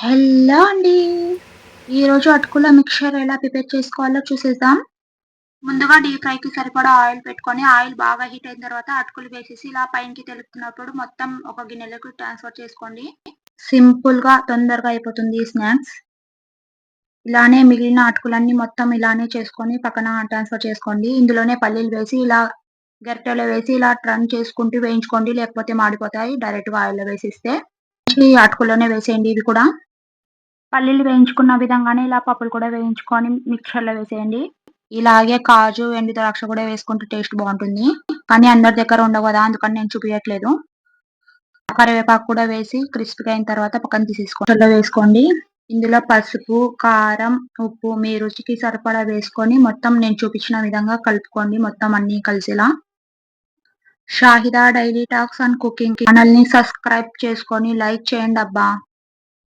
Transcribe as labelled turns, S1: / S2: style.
S1: Hello అండి. ఈరోజు అటుకుల మిక్చర్ ఎలా ప్రిపేర్ చేసుకోవాలో చూసేద్దాం. ముందుగా డీప్ ఫ్రైకి సరిపడా ఆయిల్ పెట్టుకొని, ఆయిల్ బాగా హీట్ అయిన తర్వాత అటుకులు వేసేసి ఇలా పైకి తెలుపుతున్నప్పుడు మొత్తం ఒక గిన్నెలోకి ట్రాన్స్‌ఫర్ చేసుకోండి. సింపుల్‌గా తొందరగా అయిపోతుంది ఈ స్నాక్స్. ఇలానే మిగిలిన అటుకులన్నీ మొత్తం ఇలానే చేసుకొని పక్కన ట్రాన్స్‌ఫర్ చేసుకోండి. ఇందులోనే పల్లీలు వేసి ఇలా గరిటెలో వేసి ఇలా టర్న్ చేసుకుంటూ వేయించుకోండి. లేకపోతే మాడిపోతాయి డైరెక్ట్‌గా ఆయిల్‌లో వేసేస్తే. ఈ అటుకుల్లోనే వేసేయండి ఇవి కూడా. పల్లీలు వేయించుకున్న విధంగానే ఇలా పప్పులు కూడా వేయించుకొని మిక్చర్‌లో వేసేయండి. ఇలాగే కాజు, ఎండు ద్రాక్ష కూడా వేసుకుంటే టేస్ట్ బావుంటుంది. కానీ అందరి దగ్గర ఉండవు గదా! అందుకని నేను చూపియట్లేదు. కరివేపాకు కూడా వేసి క్రిస్పీగా అయిన తర్వాత పక్కన తీసేసుకోండి. మిక్చర్‌లో వేసుకోండి. ఇందులో పసుపు, కారం, ఉప్పు మీ రుచికి సరిపడా వేసుకొని మొత్తం నేను చూపించిన విధంగా కలుపుకోండి మొత్తం అన్నీ కలిసేలా. Shahida daily talks and cooking ఛానల్‌ని సబ్స్క్రైబ్ చేసుకొని లైక్ చేయండబ్బా!